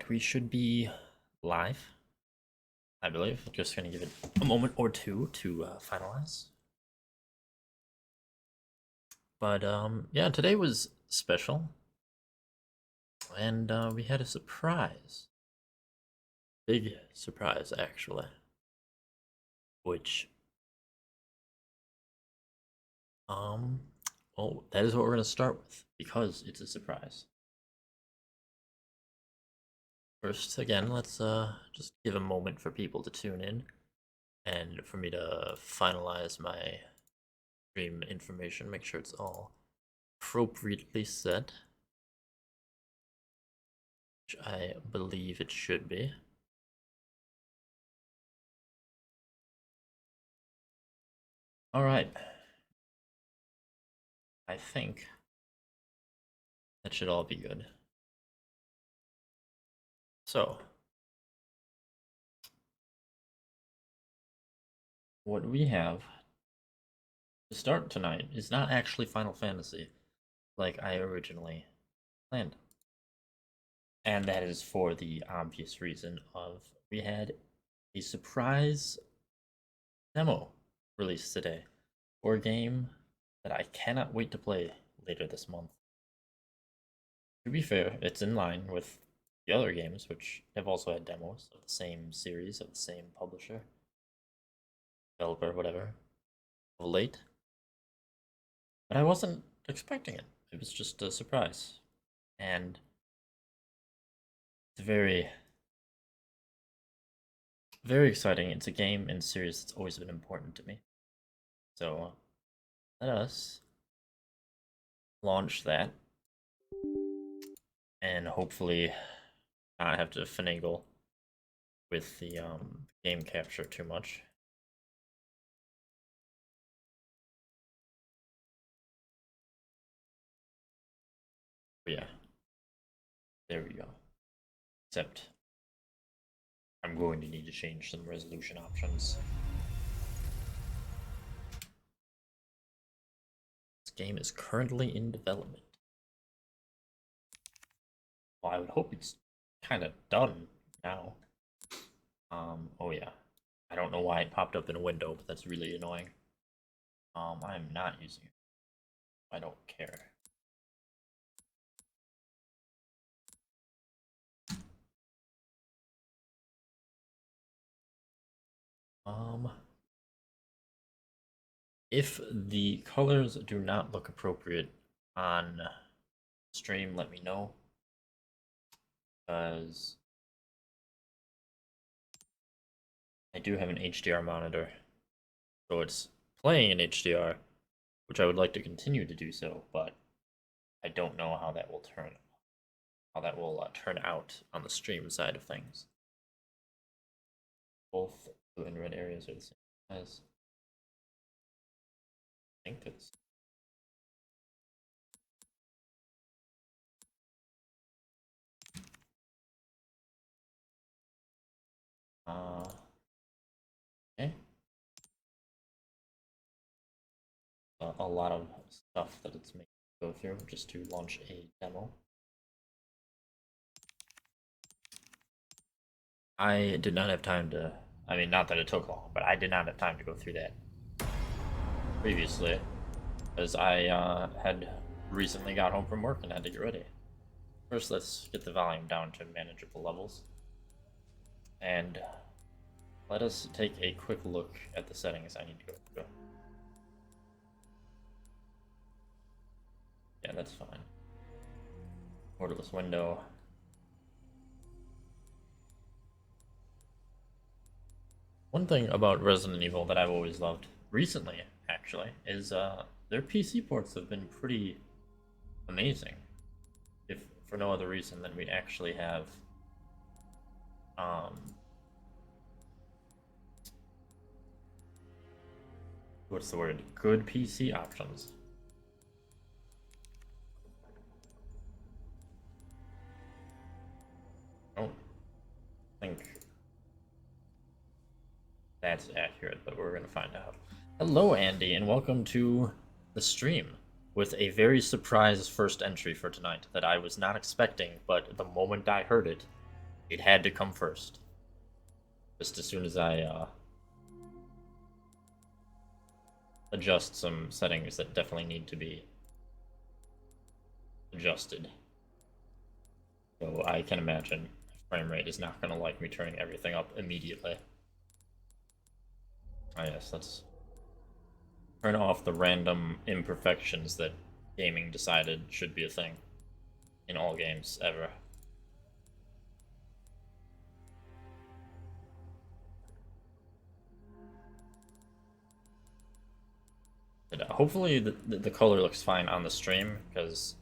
we should be live, I believe. Just gonna give it a moment or two to finalize. But yeah, today was special, and we had a surprise, big surprise actually, which um, well, that is what we're gonna start with because it's a surprise. First, again, let's just give a moment for people to tune in and for me to finalize my stream information, make sure it's all appropriately set, which I believe it should be. All right. I think that should all be good. So, what we have to start tonight is not actually Final Fantasy like I originally planned. And that is for the obvious reason of we had a surprise demo released today for a game that I cannot wait to play later this month. To be fair, it's in line with the other games, which have also had demos of the same series, of the same publisher, developer, whatever, of late. But I wasn't expecting it. It was just a surprise. And it's very, very exciting. It's a game and series that's always been important to me. So let us launch that and hopefully not have to finagle with the game capture too much. But yeah, there we go. Except I'm going to need to change some resolution options. This game is currently in development. Well, I would hope it's kind of done now. Oh yeah. I don't know why it popped up in a window, but that's really annoying. I'm not using it. I don't care. If the colors do not look appropriate on stream, let me know. Because I do have an HDR monitor. So it's playing in HDR, which I would like to continue to do so, but I don't know how that will turn out on the stream side of things. Both blue and red areas are the same as I think it's okay. A lot of stuff that it's making go through just to launch a demo. I did not have time to, I mean, not that it took long, but I did not have time to go through that previously, as I had recently got home from work and had to get ready. First, let's get the volume down to manageable levels. And let us take a quick look at the settings I need to go through. Yeah, that's fine. Borderless window. One thing about Resident Evil that I've always loved, recently actually, is their PC ports have been pretty amazing. If for no other reason than we actually have what's the word? Good PC options. I don't think that's accurate, but we're gonna find out. Hello, Andy, and welcome to the stream with a very surprise first entry for tonight that I was not expecting, but the moment I heard it, It had to come first. Just as soon as I adjust some settings that definitely need to be adjusted. So I can imagine frame rate is not going to like me turning everything up immediately. Oh yes, let's turn off the random imperfections that gaming decided should be a thing in all games ever. But hopefully the color looks fine on the stream, because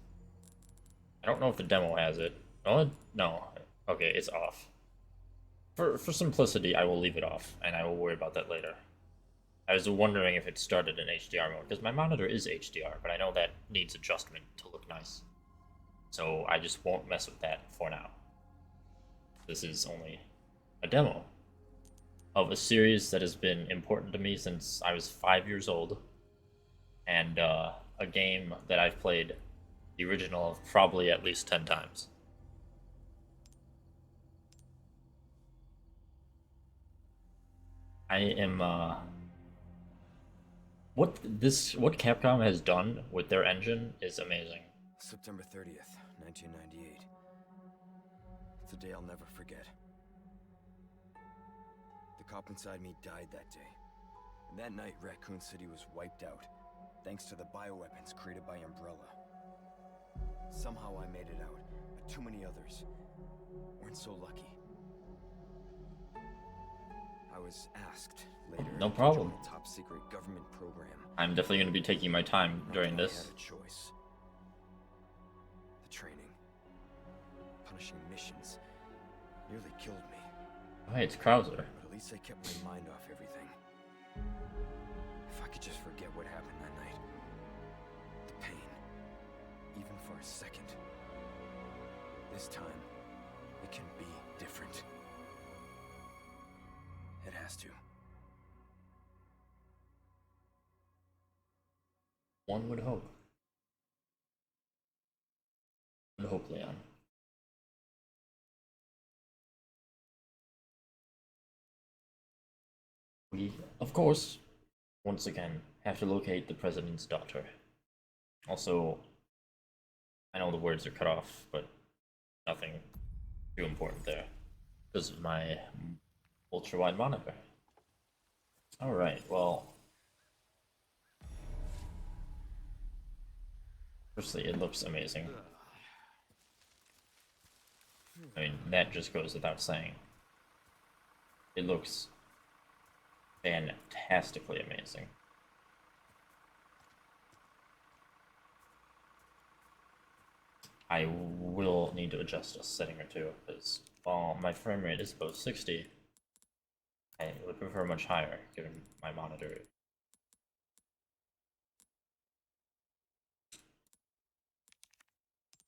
I don't know if the demo has it. Oh, no. Okay, it's off. For simplicity, I will leave it off, and I will worry about that later. I was wondering if it started in HDR mode, because my monitor is HDR, but I know that needs adjustment to look nice. So I just won't mess with that for now. This is only a demo of a series that has been important to me since I was 5 years old, and a game that I've played the original probably at least 10 times. I am what Capcom has done with their engine is amazing. September 30th, 1998. It's a day I'll never forget. The cop inside me died that day. And that night, Raccoon City was wiped out, thanks to the bioweapons created by Umbrella. Somehow I made it out, but too many others weren't so lucky. I was asked later No to problem. join a top-secret government program. I'm definitely going to be taking my time during this. I had a choice. The training, punishing missions, nearly killed me. Oh, hey, it's Krauser. But at least I kept my mind off everything. If I could just forget what happened that night. The pain. Even for a second. This time, it can be different. It has to. One would hope. Would hope, Leon. We, of course, once again, have to locate the president's daughter. Also, I know the words are cut off, but nothing too important there because of my ultra-wide monitor. Alright, well, firstly, it looks amazing. I mean, that just goes without saying. It looks fantastically amazing. I will need to adjust a setting or two, because while my frame rate is above 60, I would prefer much higher, given my monitor.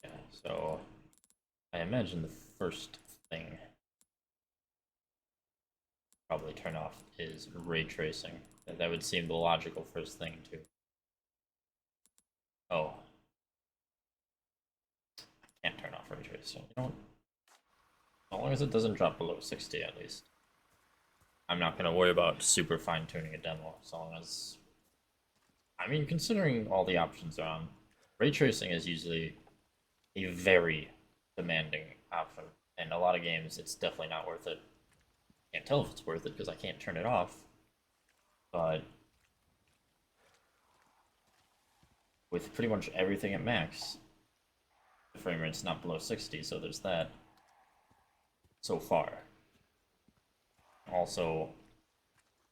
Yeah, so I imagine the first thing probably turn off is ray tracing. That would seem the logical first thing to. Oh, I can't turn off ray tracing. You know what? As long as it doesn't drop below 60, at least. I'm not gonna worry about super fine tuning a demo. As long as, I mean, considering all the options are on, ray tracing is usually a very demanding option. In a lot of games, it's definitely not worth it. Can't tell if it's worth it because I can't turn it off. But with pretty much everything at max, the frame rate's not below 60, so there's that. So far. Also,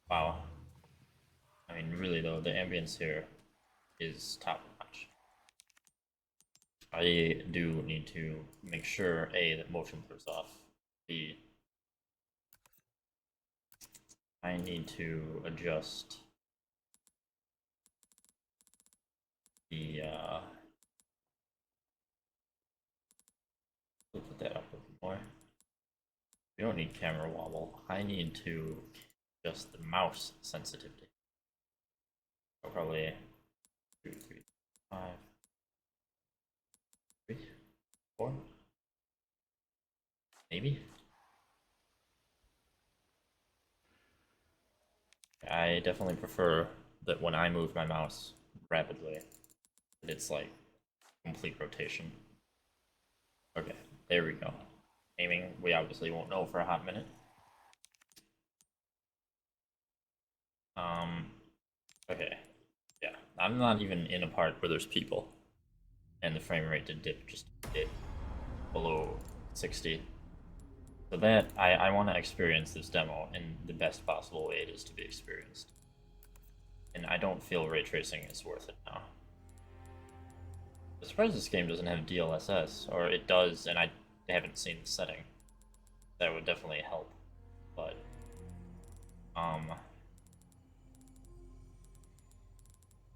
wow. I mean, really though, the ambience here is top notch. I do need to make sure A, that motion blur's off. B, I need to adjust the we'll put that up a bit more. We don't need camera wobble. I need to adjust the mouse sensitivity. So probably 2, 3, 5, 3, 4, maybe. I definitely prefer that when I move my mouse rapidly, that it's like complete rotation. Okay, there we go. Aiming, we obviously won't know for a hot minute. Okay, yeah, I'm not even in a part where there's people, and the frame rate did dip just a bit below 60. So that, I want to experience this demo in the best possible way it is to be experienced. And I don't feel ray tracing is worth it now. I'm surprised this game doesn't have DLSS, or it does, and I haven't seen the setting. That would definitely help, but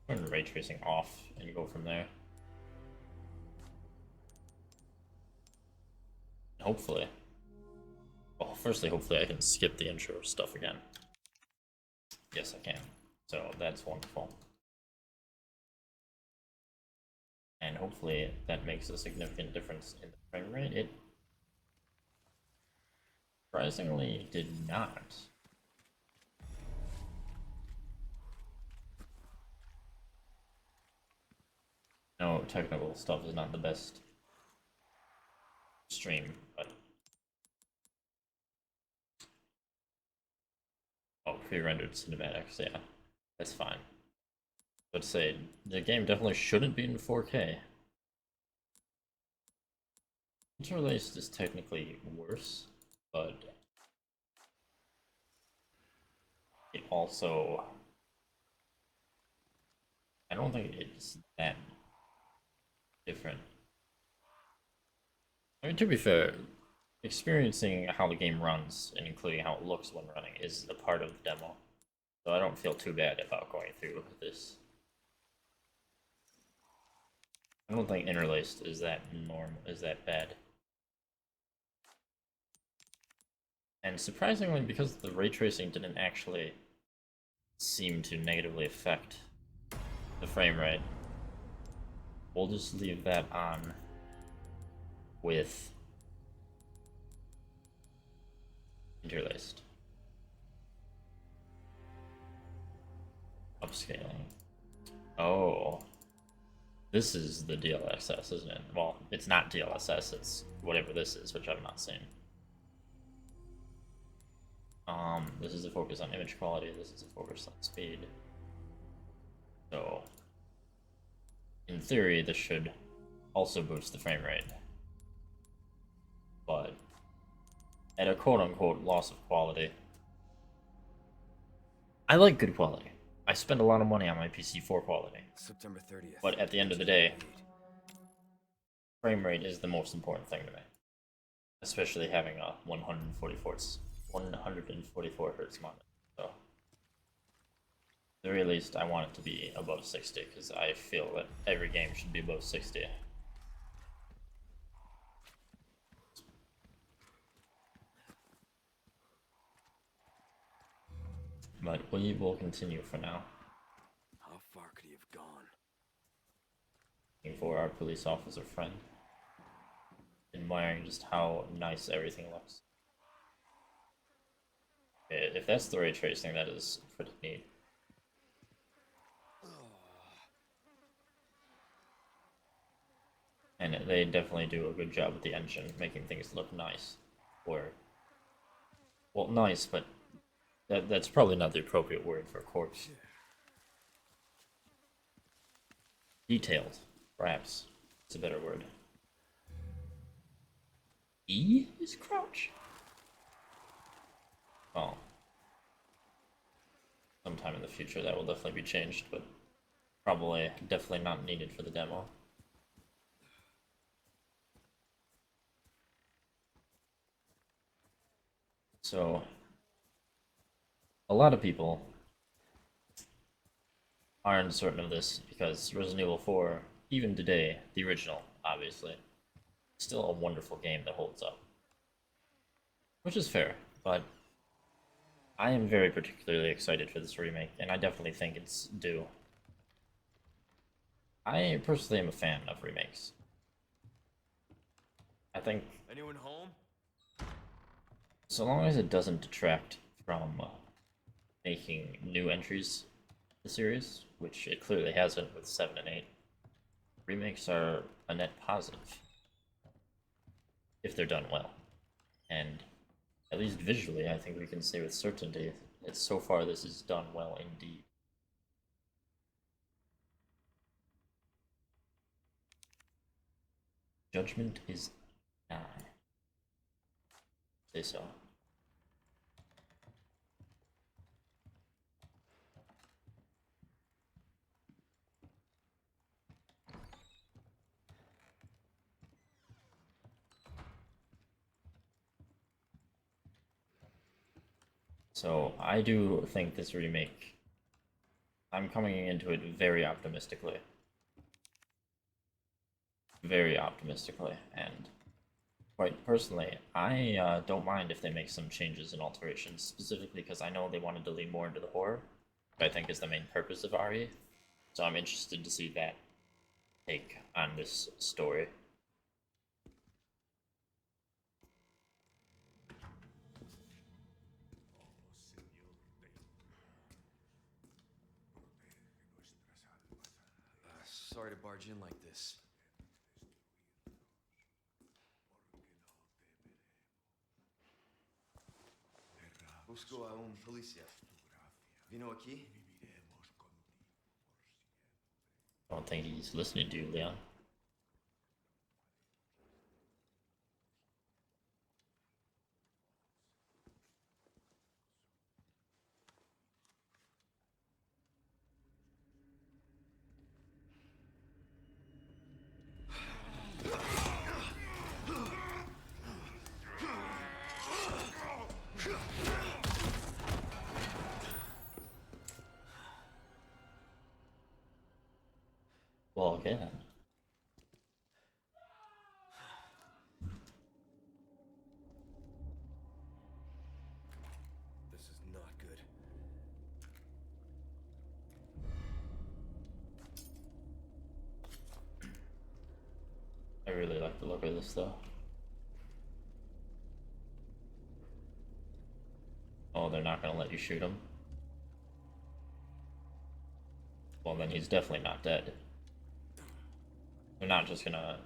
turn ray tracing off and go from there. Hopefully, well, firstly, hopefully I can skip the intro stuff again. Yes, I can. So that's wonderful. And hopefully that makes a significant difference in the frame rate. It surprisingly did not. No, technical stuff is not the best stream, but oh, pre-rendered cinematics, yeah, that's fine. Let's say the game definitely shouldn't be in 4K. Interlaced is technically worse, but it also, I don't think it's that different. I mean, to be fair, experiencing how the game runs and including how it looks when running is a part of the demo. So I don't feel too bad about going through this. I don't think interlaced is that bad. And surprisingly, because the ray tracing didn't actually seem to negatively affect the frame rate, we'll just leave that on with interlaced. Upscaling. Oh. This is the DLSS, isn't it? Well, it's not DLSS, it's whatever this is, which I've not seen. This is a focus on image quality, this is a focus on speed. So, in theory, this should also boost the frame rate. But, at a quote-unquote loss of quality, I like good quality. I spend a lot of money on my PC for quality. September 30th. But at the end of the day, frame rate is the most important thing to me. Especially having a 144 hertz monitor. So, at the very least, I want it to be above 60 because I feel that every game should be above 60. But we will continue for now. How far could he have gone? Looking for our police officer friend. Admiring just how nice everything looks. If that's the ray tracing, that is pretty neat. And they definitely do a good job with the engine, making things look nice. Or, well, nice, but that's probably not the appropriate word for a corpse. Detailed, perhaps. It's a better word. E is crouch? Well, sometime in the future that will definitely be changed, but probably definitely not needed for the demo. So, a lot of people are uncertain of this because Resident Evil 4, even today, the original, obviously, still a wonderful game that holds up. Which is fair, but I am very particularly excited for this remake, and I definitely think it's due. I personally am a fan of remakes. I think Anyone home? so long as it doesn't detract from making new entries to the series, which it clearly hasn't with 7 and 8. Remakes are a net positive if they're done well. And at least visually, I think we can say with certainty that so far this is done well indeed. Judgment is nigh. Say so. So I do think this remake, I'm coming into it very optimistically. Very optimistically, and quite personally, I don't mind if they make some changes and alterations, specifically because I know they wanted to lean more into the horror, which I think is the main purpose of RE. So I'm interested to see that take on this story. Sorry to barge in like this. Busco a un policía. Vino aquí? I don't think he's listening to you, Leon. Well, okay then. This is not good. I really like the look of this though. Oh, they're not gonna let you shoot him? Well, then he's definitely not dead. They're not just gonna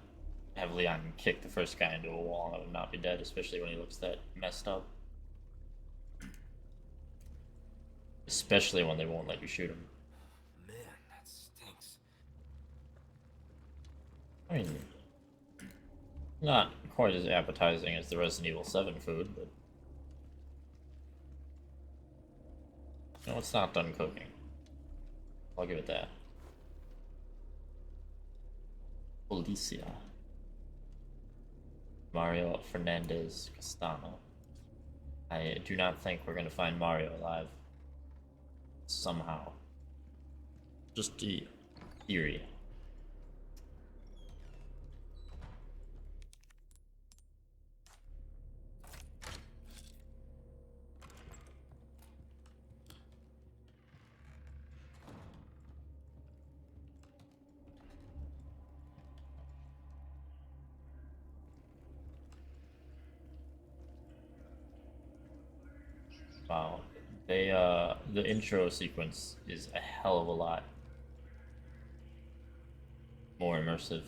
have Leon kick the first guy into a wall and not be dead, especially when he looks that messed up. Especially when they won't let you shoot him. Man, that stinks. I mean, not quite as appetizing as the Resident Evil 7 food, but you know, it's not done cooking. I'll give it that. Policia. Mario Fernandez Castano. I do not think we're gonna find Mario alive. Somehow. Just the theory. Wow. The intro sequence is a hell of a lot more immersive.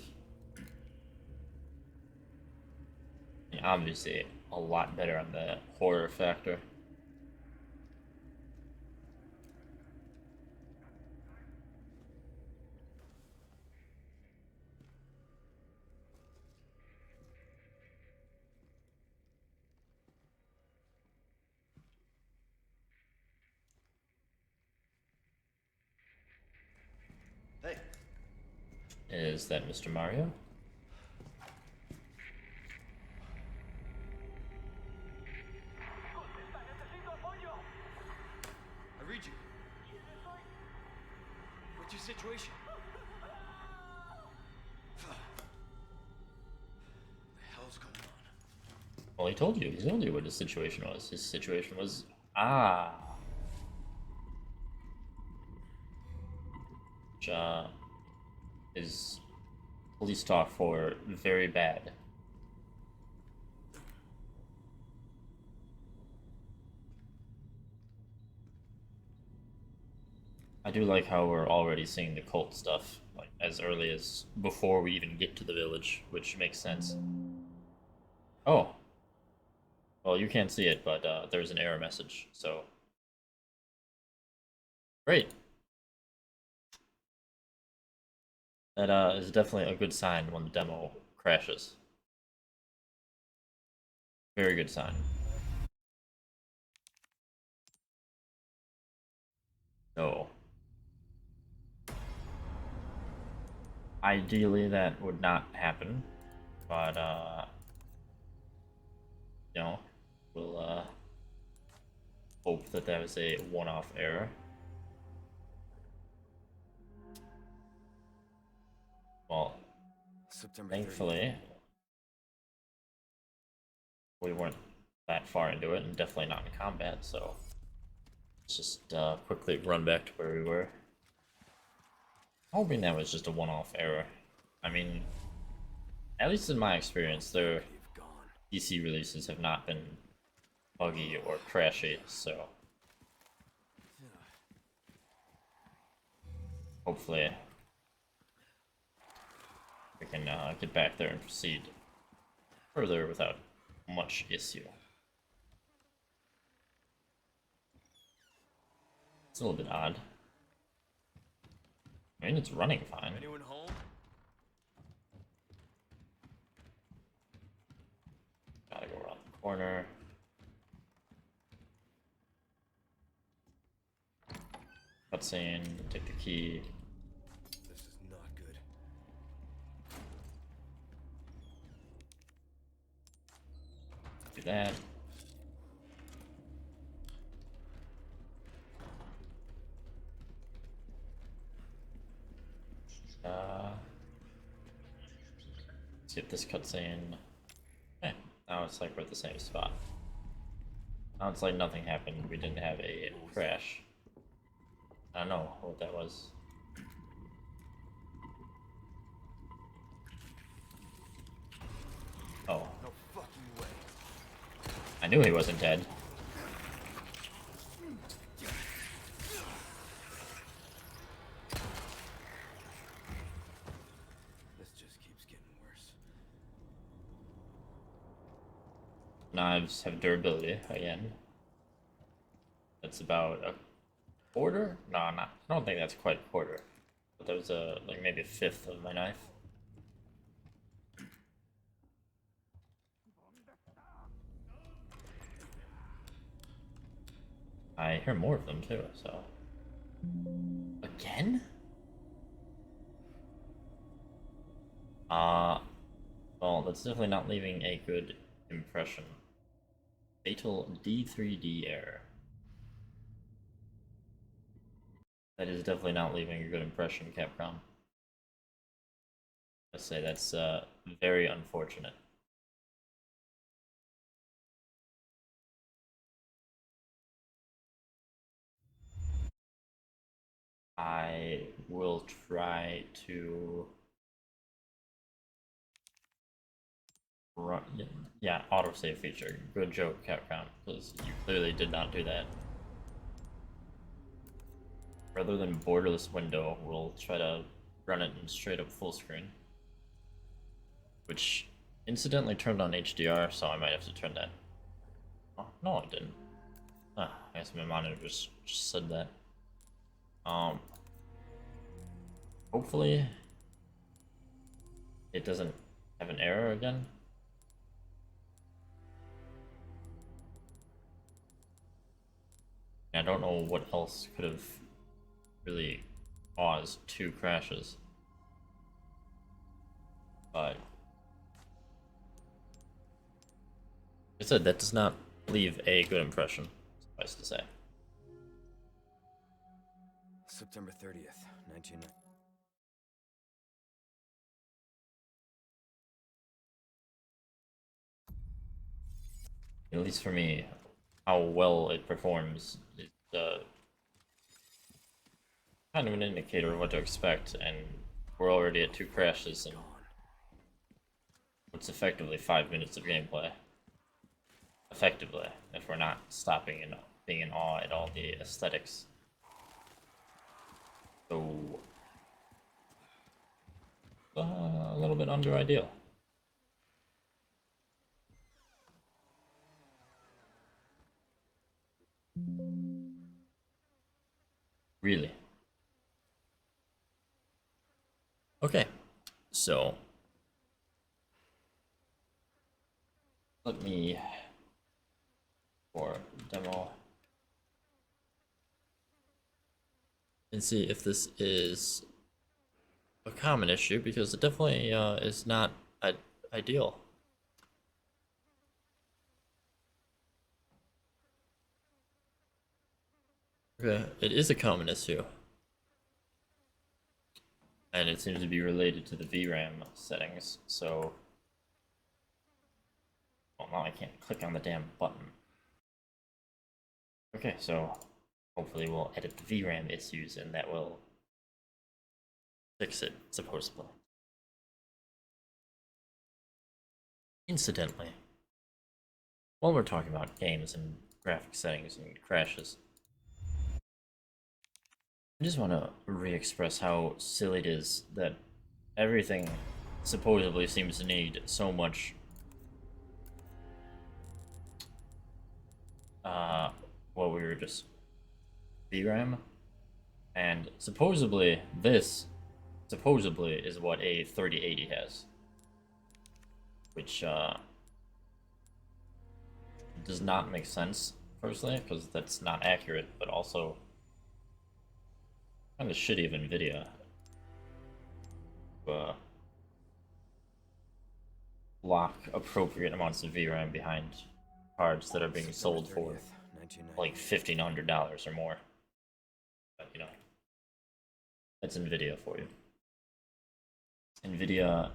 And obviously, a lot better on the horror factor. Hey. Is that Mr. Mario? I read you. What's your situation? What the hell's going on? Well, he told you. He told you what his situation was. His situation was ah. Which is police talk for very bad. I do like how we're already seeing the cult stuff, like as early as before we even get to the village, which makes sense. Oh, well, you can't see it, but there's an error message, so great. That is definitely a good sign when the demo crashes. Very good sign. So, ideally that would not happen, but you know, we'll hope that that was a one-off error. Well, September 30th. thankfully, we weren't that far into it, and definitely not in combat, so let's just quickly run back to where we were. Hoping that was just a one-off error. I mean, at least in my experience, their You've gone. PC releases have not been buggy or crashy, so hopefully we can get back there and proceed further without much issue. It's a little bit odd. I mean, it's running fine. Anyone home? Gotta go around the corner. Cutscene, take the key. This is not good. Do that. Skip this cutscene. Okay, now it's like we're at the same spot. Now it's like nothing happened. We didn't have a crash. I don't know what that was. Oh. No fucking way. I knew he wasn't dead. This just keeps getting worse. Knives have durability again. That's about a quarter? No, not. I don't think that's quite a quarter. But that was a like maybe a fifth of my knife. I hear more of them too, so. Again? Well, that's definitely not leaving a good impression. Fatal D3D error. That is definitely not leaving a good impression, Capcom. Let's say that's very unfortunate. I will try to run. Yeah, autosave feature. Good joke, Capcom, because you clearly did not do that. Rather than borderless window, we'll try to run it in straight up full screen. Which incidentally turned on HDR, so I might have to turn that. Oh, no, it didn't. Ah, I guess my monitor just said that. Hopefully it doesn't have an error again. I don't know what else could have really caused two crashes. But like I said, that does not leave a good impression, suffice to say. September 30th, 1990. At least for me, how well it performs is kind of an indicator of what to expect, and we're already at two crashes and what's effectively 5 minutes of gameplay. Effectively, if we're not stopping and being in awe at all the aesthetics. So a little bit under ideal. Really. Okay, so let me for demo and see if this is a common issue, because it definitely is not ideal. Okay, it is a common issue, and it seems to be related to the VRAM settings. So, well, now I can't click on the damn button. Okay, so hopefully we'll edit the VRAM issues, and that will fix it, supposedly. Incidentally, while we're talking about games and graphic settings and crashes, I just want to re-express how silly it is that everything supposedly seems to need so much well, we were just VRAM, and supposedly this is what a 3080 has, which does not make sense personally, because that's not accurate, but also kind of shitty of NVIDIA. Lock appropriate amounts of VRAM behind cards that are being sold for like $1,500 or more. But you know, that's NVIDIA for you. NVIDIA,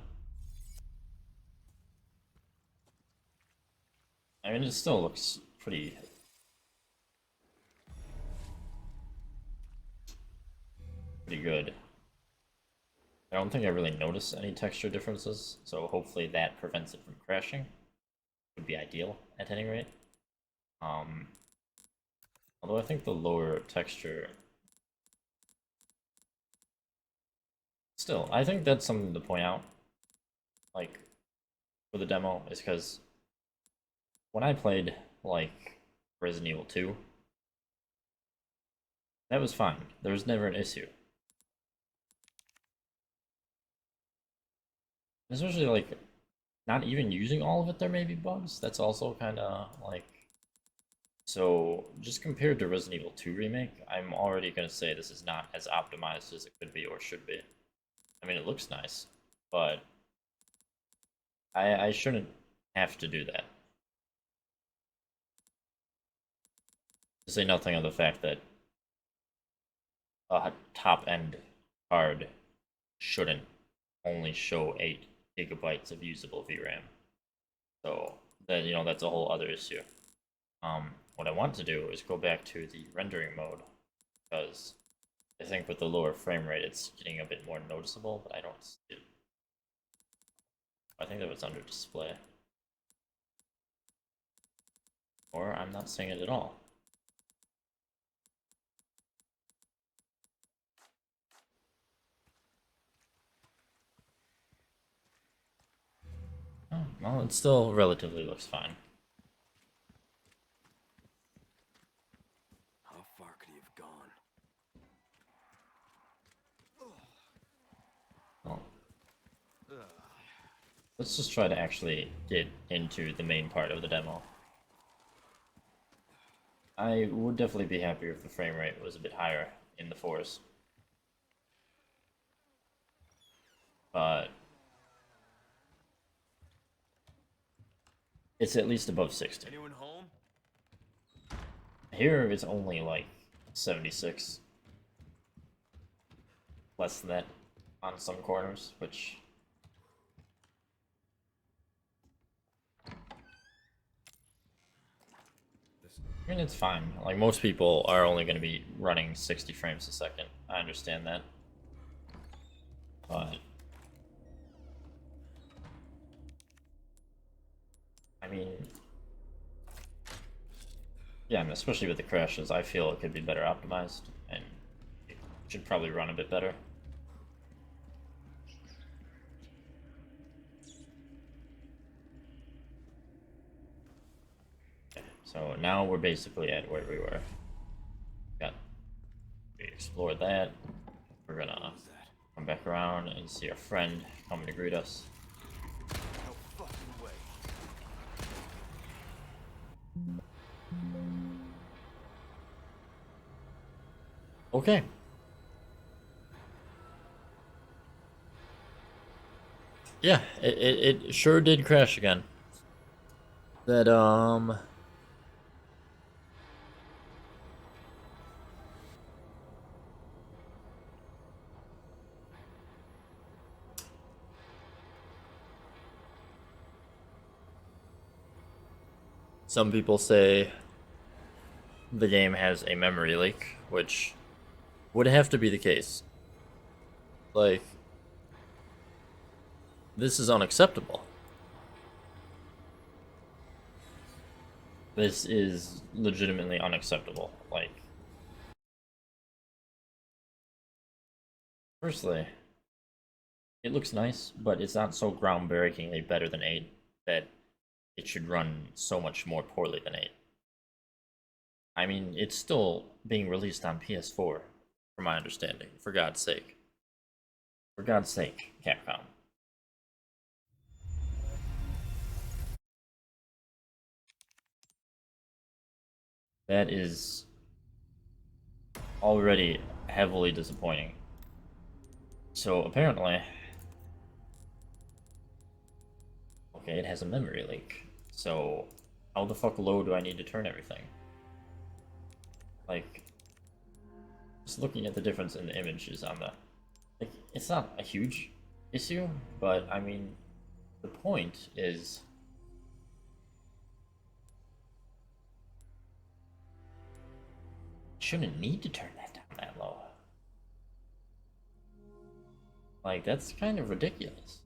I mean, it still looks pretty good. I don't think I really notice any texture differences, so hopefully that prevents it from crashing. Would be ideal at any rate. Although I think the lower texture, still, I think that's something to point out, like, for the demo, is because when I played, like, Resident Evil 2, that was fine. There was never an issue. Especially, like, not even using all of it, there may be bugs. That's also kind of, like... So, just compared to Resident Evil 2 Remake, I'm already going to say this is not as optimized as it could be or should be. I mean, it looks nice, but I shouldn't have to do that. To say nothing of the fact that a top-end card shouldn't only show 8 gigabytes of usable VRAM. So, then, you know, that's a whole other issue. What I want to do is go back to the rendering mode, because I think with the lower frame rate it's getting a bit more noticeable, but I don't see it. I think that was under display. Or I'm not seeing it at all. Oh, well, it still relatively looks fine. How far could he have gone? Well, let's just try to actually get into the main part of the demo. I would definitely be happier if the frame rate was a bit higher in the 4s. But it's at least above 60. Anyone home? Here it's only like 76. Less than that on some corners, which... I mean, it's fine. Like, most people are only going to be running 60 frames a second. I understand that. But... I mean... Yeah, and especially with the crashes, I feel it could be better optimized, and it Should probably run a bit better. Okay, so now we're basically at where we were. We explored that. We're gonna come back around and see our friend coming to greet us. No fucking way. Okay. Yeah, it sure did crash again. That some people say the game has a memory leak, which would have to be the case. Like, this is unacceptable. This is legitimately unacceptable. Like, firstly, it looks nice, but it's not so groundbreakingly better than 8 that it should run so much more poorly than 8. I mean, it's still being released on PS4, from my understanding, for God's sake. For God's sake, Capcom. That is already heavily disappointing. So apparently, okay, it has a memory leak. So how the fuck low do I need to turn everything? Like, just looking at the difference in the images on the, like, it's not a huge issue, but I mean, the point is, shouldn't need to turn that down that low. Like, that's kind of ridiculous.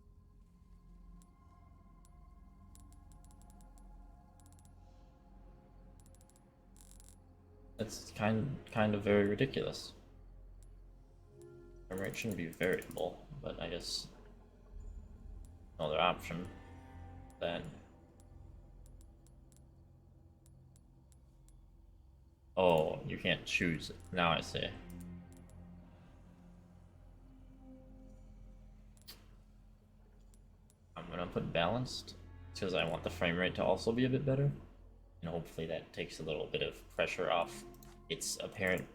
That's kind of very ridiculous. Frame rate shouldn't be variable, but I guess another option then. Oh, you can't choose it. Now I see. I'm gonna put balanced because I want the frame rate to also be a bit better, and hopefully that takes a little bit of pressure off its apparent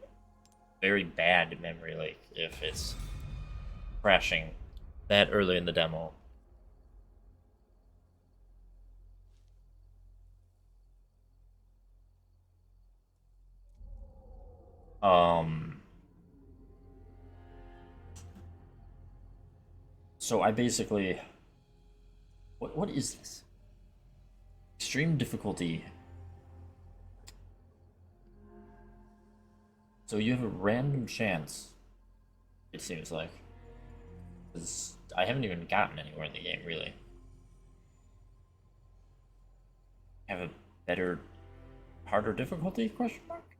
very bad memory leak if it's crashing that early in the demo. Um, so I basically, what is this? Extreme difficulty. So you have a random chance, it seems like. 'Cause I haven't even gotten anywhere in the game, really. Have a better, harder difficulty, question mark?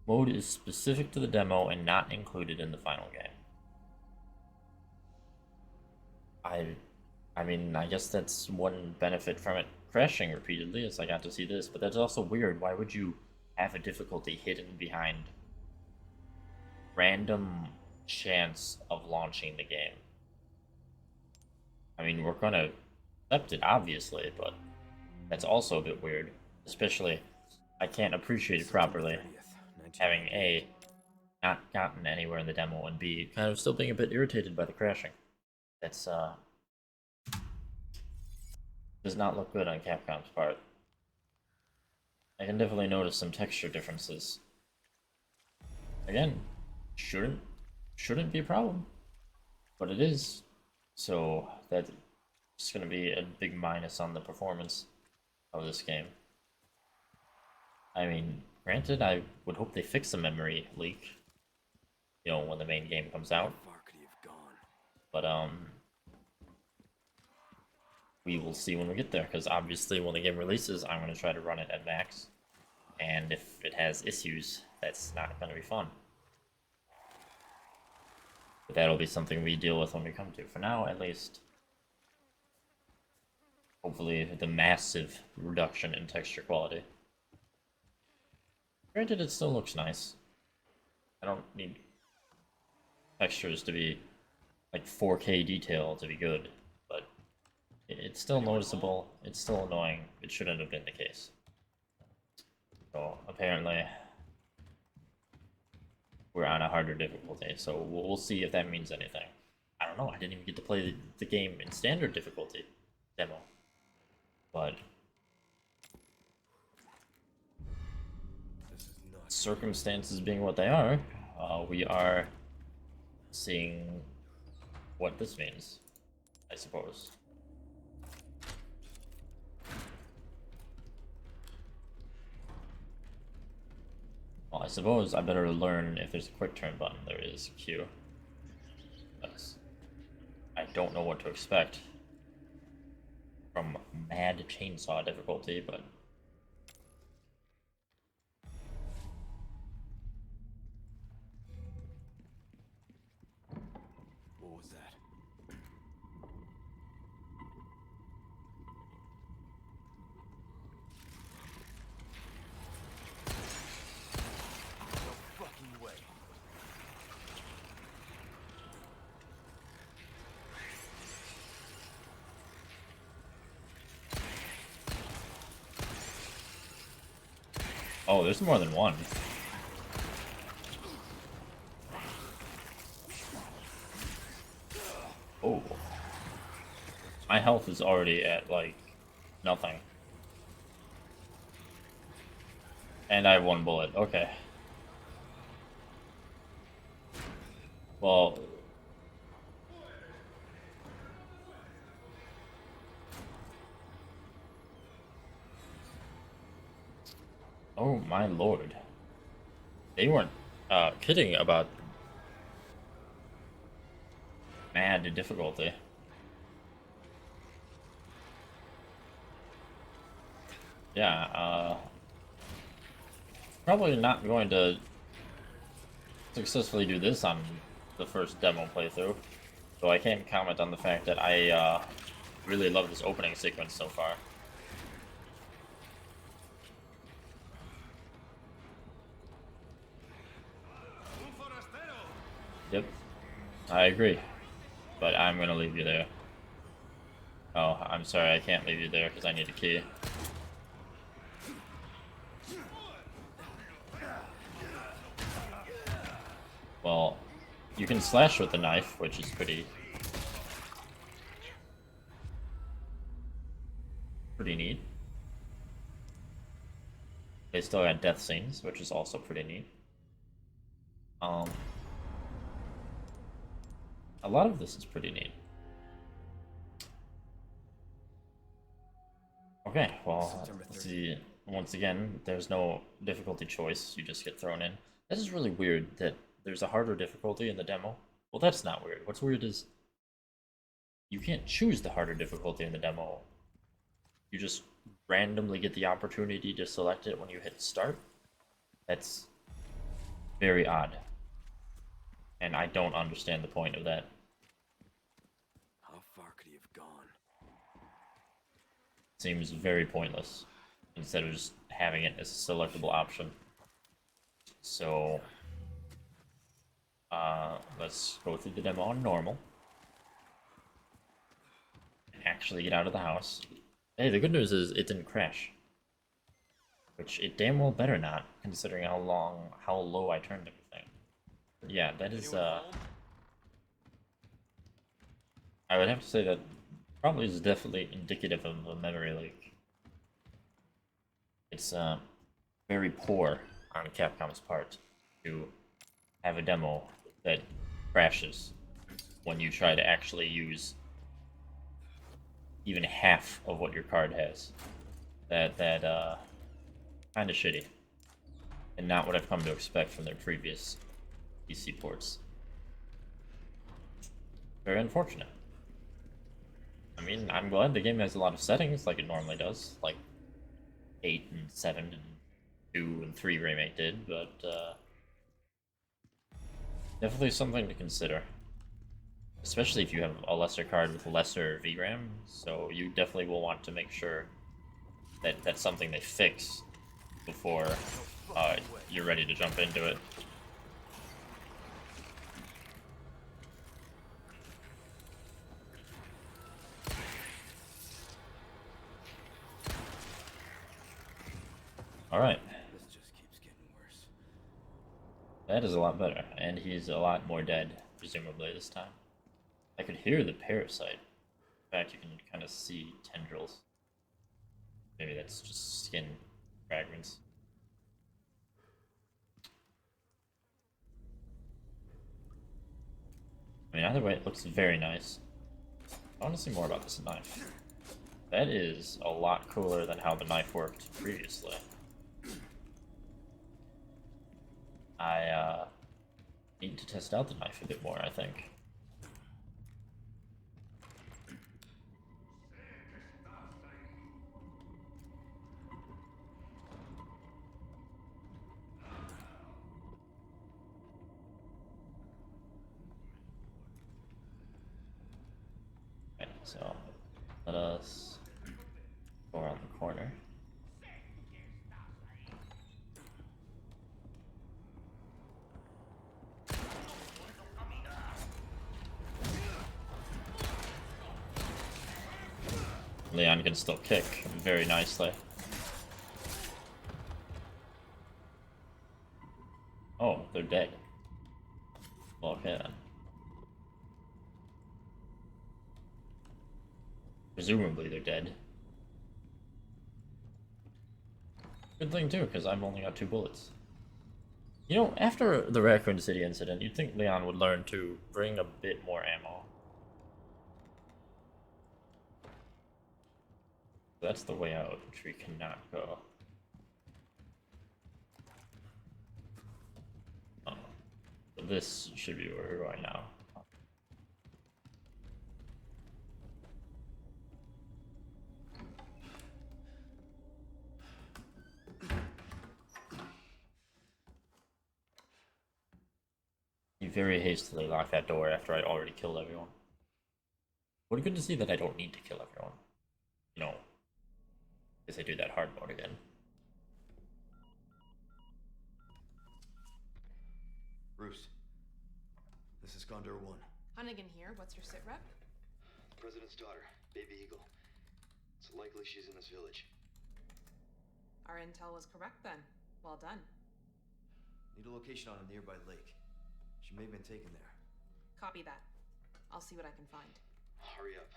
Mode is specific to the demo and not included in the final game. I mean, I guess that's one benefit from it crashing repeatedly, is I got to see this, but that's also weird. Why would you have a difficulty hidden behind random chance of launching the game? I mean, we're gonna accept it, obviously, but that's also a bit weird. Especially, I can't appreciate it properly, having A, not gotten anywhere in the demo, and B, kind of still being a bit irritated by the crashing. That's, does not look good on Capcom's part. I can definitely notice some texture differences. Again, shouldn't be a problem, but it is. So that's gonna be a big minus on the performance of this game. I mean, granted, I would hope they fix the memory leak, you know, when the main game comes out. But we will see when we get there, because obviously when the game releases, I'm gonna try to run it at max. And if it has issues, that's not going to be fun. But that'll be something we deal with when we come to. For now, at least, hopefully the massive reduction in texture quality. Granted, it still looks nice. I don't need textures to be like 4K detail to be good, but it's still noticeable, it's still annoying, it shouldn't have been the case. So apparently we're on a harder difficulty, so we'll see if that means anything. I don't know, I didn't even get to play the game in standard difficulty demo, but circumstances being what they are, we are seeing what this means, I suppose. Well, I suppose I better learn if there's a quick turn button. There is Q. Because I don't know what to expect from mad chainsaw difficulty, but What was that? No fucking way. oh, there's more than one. Oh. My health is already at, like, nothing. And I have one bullet, okay. Well... oh my lord. They weren't kidding about mad difficulty. Yeah, probably not going to successfully do this on the first demo playthrough, so I can't comment on the fact that I really love this opening sequence so far. Yep, I agree, but I'm gonna leave you there. Oh, I'm sorry, I can't leave you there because I need a key. Well, you can slash with the knife, which is pretty neat. They still got death scenes, which is also pretty neat. A lot of this is pretty neat. Okay, well, let's see. Once again, there's no difficulty choice, you just get thrown in. This is really weird that there's a harder difficulty in the demo. Well, that's not weird. What's weird is you can't choose the harder difficulty in the demo. You just randomly get the opportunity to select it when you hit start. That's very odd. And I don't understand the point of that. How far could he have gone? Seems very pointless instead of just having it as a selectable option. So let's go through the demo on normal and actually get out of the house. Hey, the good news is it didn't crash, which it damn well better not, considering how low I turned everything. But yeah, that is I would have to say that probably is definitely indicative of a memory leak. It's very poor on Capcom's part to have a demo that crashes when you try to actually use even half of what your card has. That kind of shitty, and not what I've come to expect from their previous PC ports. Very unfortunate. I mean, I'm glad the game has a lot of settings like it normally does, like 8 and 7 and 2 and 3 remake did, but definitely something to consider. Especially if you have a lesser card with lesser VRAM, so you definitely will want to make sure that that's something they fix before you're ready to jump into it. Alright. This just keeps getting worse. That is a lot better, and he's a lot more dead, presumably, this time. I could hear the parasite. In fact, you can kind of see tendrils. Maybe that's just skin fragments. I mean, either way, it looks very nice. I want to see more about this knife. That is a lot cooler than how the knife worked previously. I need to test out the knife a bit more, I think. Okay, so let us go around the corner. Leon can still kick very nicely. Oh, they're dead. Well, okay then. Presumably they're dead. Good thing too, because I've only got 2 bullets. You know, after the Raccoon City incident, you'd think Leon would learn to bring a bit more ammo. That's the way out, which we cannot go. Oh. So this should be where we're going now. You very hastily locked that door after I already killed everyone. But good to see that I don't need to kill everyone. You know, because I do that hard mode again. Bruce, this is Condor 1. Hunnigan here. What's your sit rep? President's daughter, Baby Eagle. It's likely she's in this village. Our intel was correct then. Well done. Need a location on a nearby lake. She may have been taken there. Copy that. I'll see what I can find. Hurry up.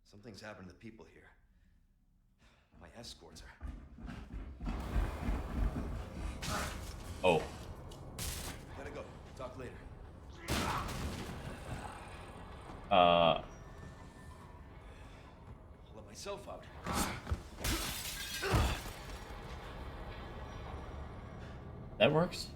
Something's happened to the people here. My escorts are... Oh. Gotta go. Talk later. Uh... I'll let myself out. That works?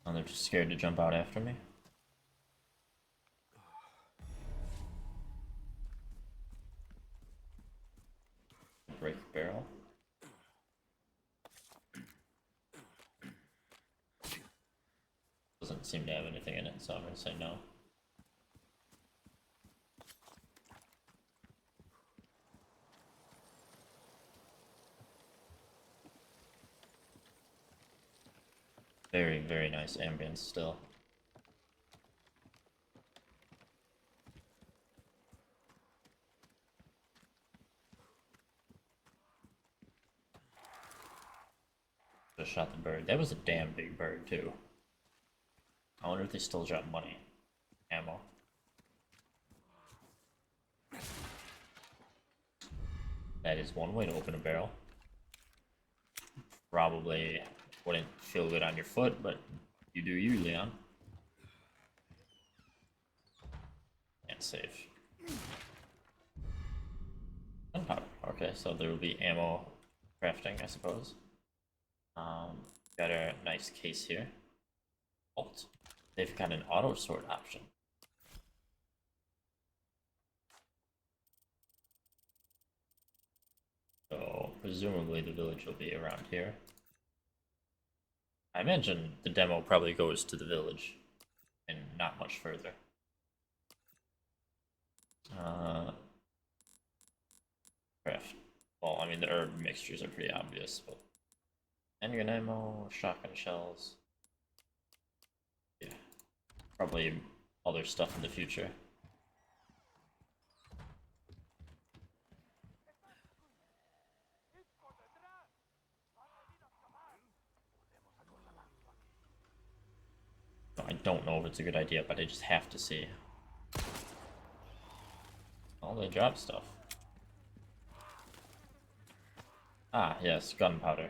Oh, they're just scared to jump out after me? Break barrel. Doesn't seem to have anything in it, so I'm gonna say no. Very, very nice ambience still. Just shot the bird. That was a damn big bird too. I wonder if they still drop money. Ammo. That is one way to open a barrel. Probably wouldn't feel good on your foot, but you do you, Leon. And save. Gunpowder. Okay, so there will be ammo crafting, I suppose. Got a nice case here. Alt. they've got an auto sort option. So presumably the village will be around here. I imagine the demo probably goes to the village and not much further. Craft. Well, I mean the herb mixtures are pretty obvious, but handgun ammo, shotgun shells. Yeah. Probably other stuff in the future. I don't know if it's a good idea, but I just have to see. Oh, they drop stuff. Ah, yes, gunpowder.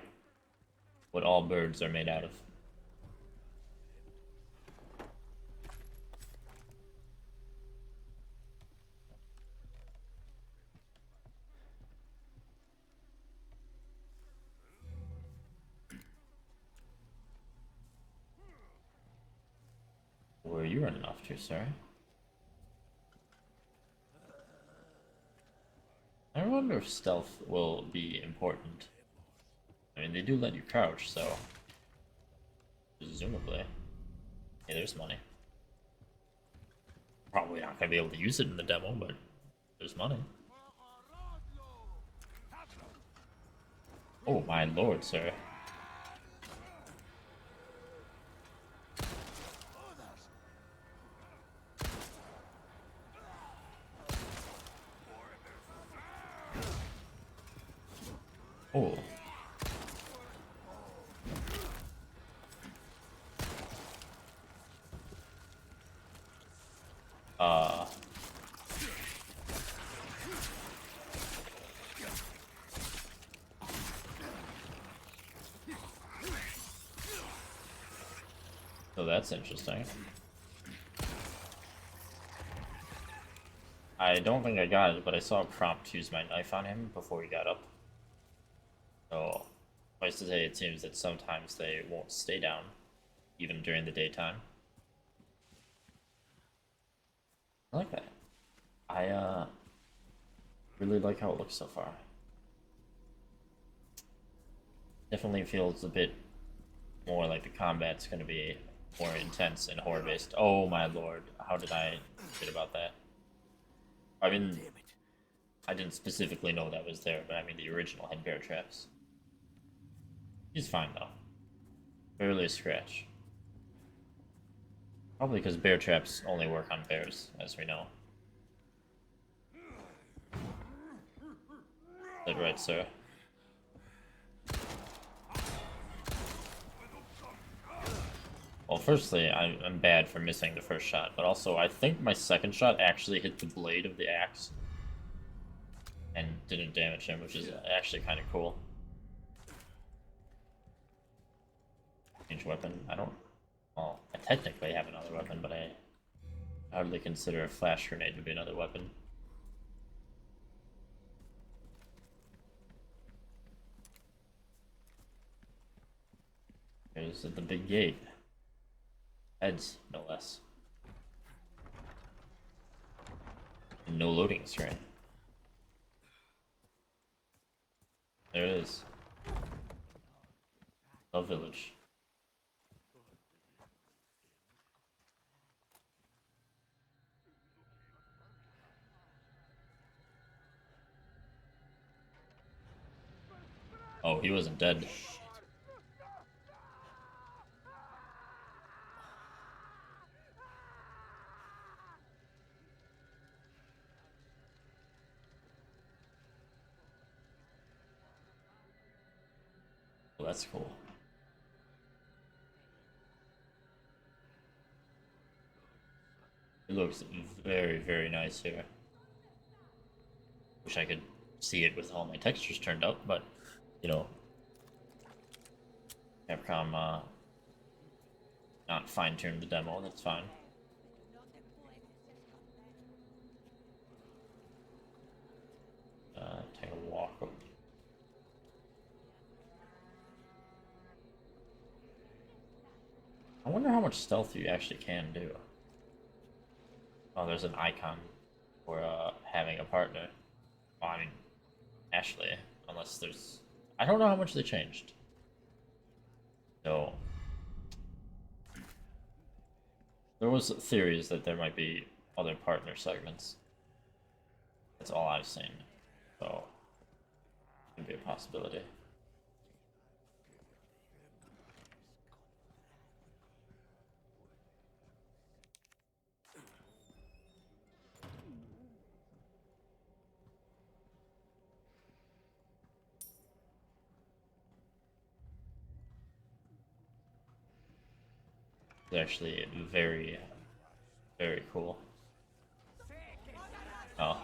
What all birds are made out of. Where are you running off to, sir? I wonder if stealth will be important. I mean, they do let you crouch, so presumably. Hey, there's money. Probably not gonna be able to use it in the demo, but there's money. Oh my lord, sir. Oh. So that's interesting. I don't think I got it, but I saw a prompt to use my knife on him before he got up. So, twice to say, it seems that sometimes they won't stay down, even during the daytime. I like that. I really like how it looks so far. Definitely feels a bit more like the combat's gonna be more intense and horror-based. Oh my lord, how did I forget about that? I mean, I didn't specifically know that was there, but I mean the original had bear traps. He's fine though. Barely a scratch. Probably because bear traps only work on bears, as we know. Is that right, sir? Well, firstly, I'm bad for missing the first shot, but also I think my second shot actually hit the blade of the axe and didn't damage him, which is actually kind of cool. Change weapon. I don't. Well, I technically have another weapon, but I hardly consider a flash grenade to be another weapon. There's the big gate. Heads, no less. No loading screen. There it is. The village. Oh, he wasn't dead. Well, that's cool. It looks very, very nice here. Wish I could see it with all my textures turned up, but, you know, Capcom not fine-tuned the demo, that's fine. Take a walk. I wonder how much stealth you actually can do. Oh, there's an icon for having a partner. Well, I mean, Ashley, unless there's... I don't know how much they changed. So... There was theories that there might be other partner segments. That's all I've seen. So, it could be a possibility. It's actually very, very cool. Oh,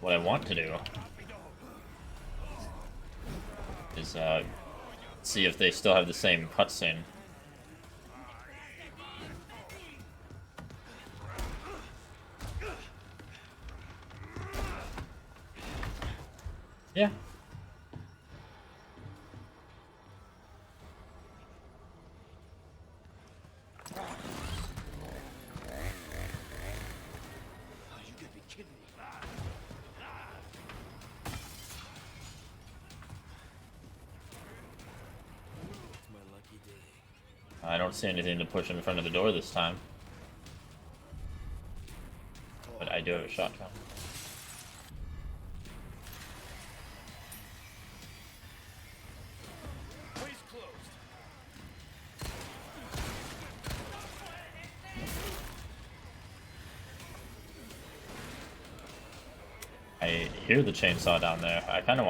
what I want to do is see if they still have the same cutscene. Yeah. I don't see anything to push in front of the door this time. But I do have a shotgun. I hear the chainsaw down there. I kind of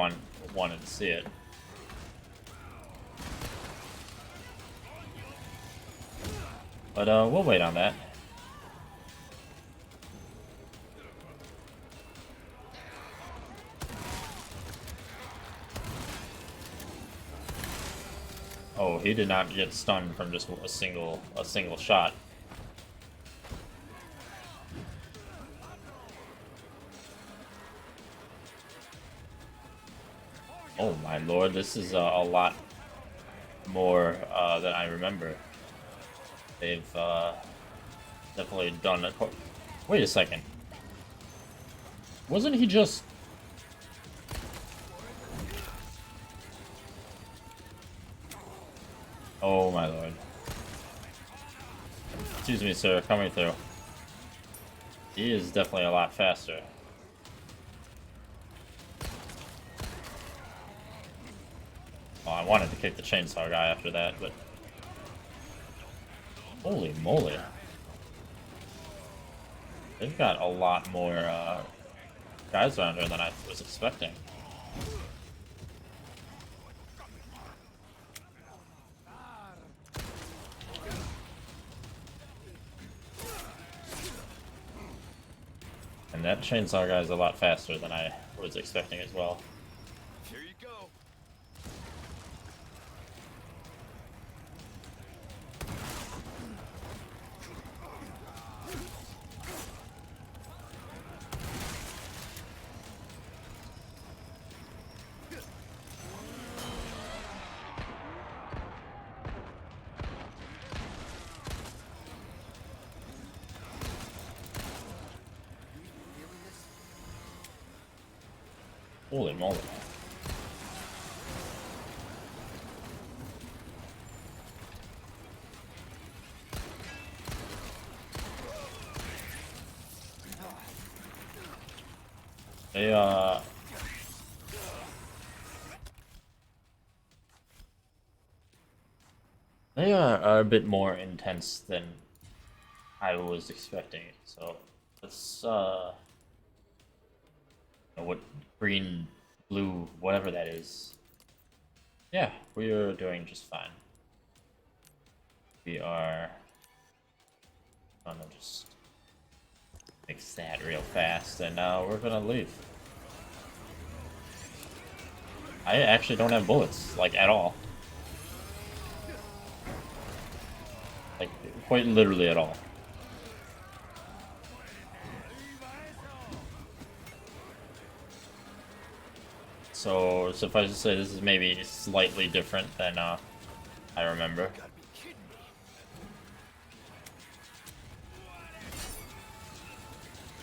wanted to see it. But we'll wait on that. Oh, he did not get stunned from just a single shot. Oh my lord, this is a lot more than I remember. They've definitely done it. Wait a second. Wasn't he just... Oh my lord. Excuse me, sir, coming through. He is definitely a lot faster. Oh, I wanted to kick the chainsaw guy after that, but... Holy moly. They've got a lot more guys around here than I was expecting. And that chainsaw guy is a lot faster than I was expecting as well. Here you go. Holy moly. They are a bit more intense than I was expecting. So let's what green, blue, whatever that is. Yeah, we are doing just fine. We are gonna just fix that real fast, and we're gonna leave. I actually don't have bullets, like, at all. Like, quite literally at all. So, suffice to say, this is maybe slightly different than I remember. You gotta be kidding me.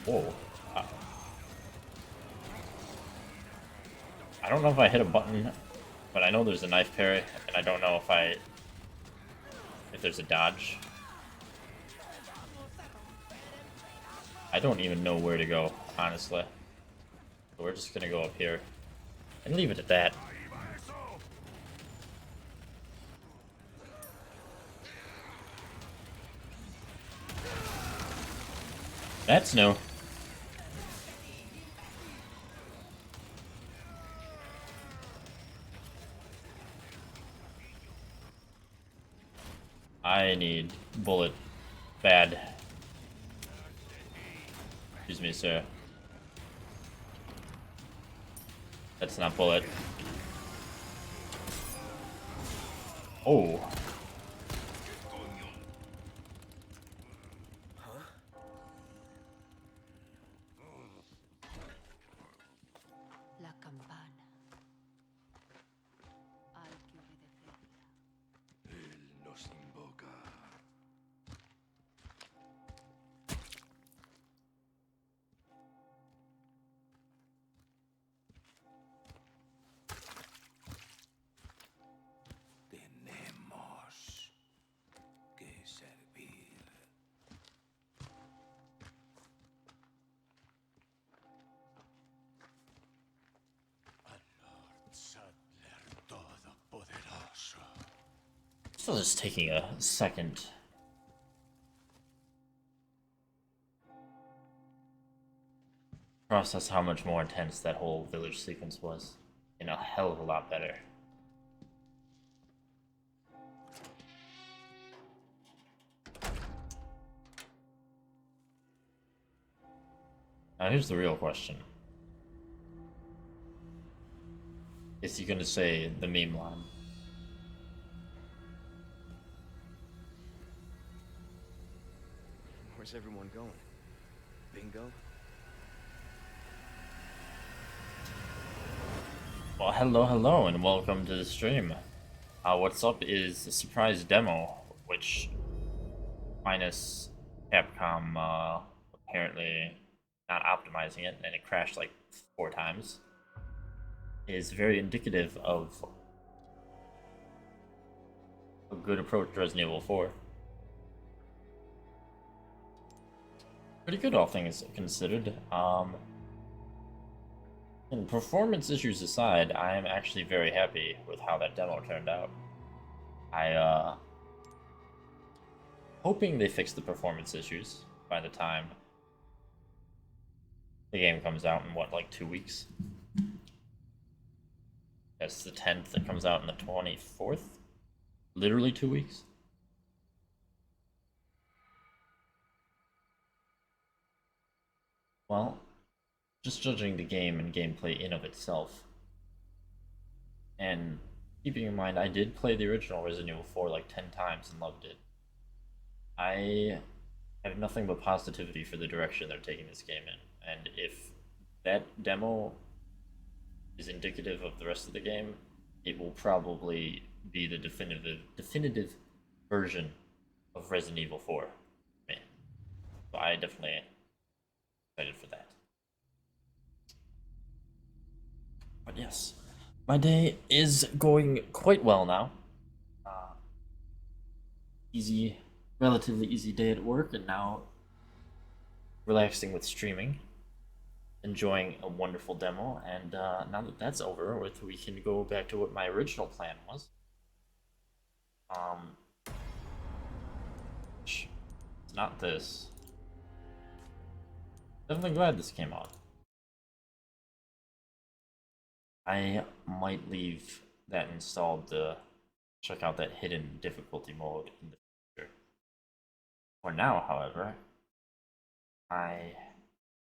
Whoa. I don't know if I hit a button, but I know there's a knife parry, and I don't know if there's a dodge. I don't even know where to go, honestly. So we're just gonna go up here and leave it at that. That's new. I need bullet bad. Excuse me, sir. That's not bullet. Oh. La campana. Hay que obedecerla. Él nos invoca. Tenemos que servir. Al Lord Sadler Todopoderoso. Still just taking a second. Process how much more intense that whole village sequence was. In a hell of a lot better. Now here's the real question. Is he gonna say the meme line? Where's everyone going? Bingo? Well, hello, and welcome to the stream. What's up is a surprise demo, which, minus Capcom apparently not optimizing it, and it crashed like 4 times, is very indicative of a good approach to Resident Evil 4. Pretty good, all things considered. And performance issues aside, I am actually very happy with how that demo turned out. Hoping they fix the performance issues by the time the game comes out in, what, like 2 weeks? That's the 10th, it comes out on the 24th? Literally 2 weeks? Well, just judging the game and gameplay in of itself, and keeping in mind I did play the original Resident Evil 4 like 10 times and loved it, I have nothing but positivity for the direction they're taking this game in. And if that demo is indicative of the rest of the game, it will probably be the definitive version of Resident Evil 4 for me. So I definitely excited for that. But yes, my day is going quite well now. Relatively easy day at work, and now relaxing with streaming, enjoying a wonderful demo, and now that that's over with, we can go back to what my original plan was. It's not this. Definitely glad this came out. I might leave that installed to check out that hidden difficulty mode in the future. For now, however, I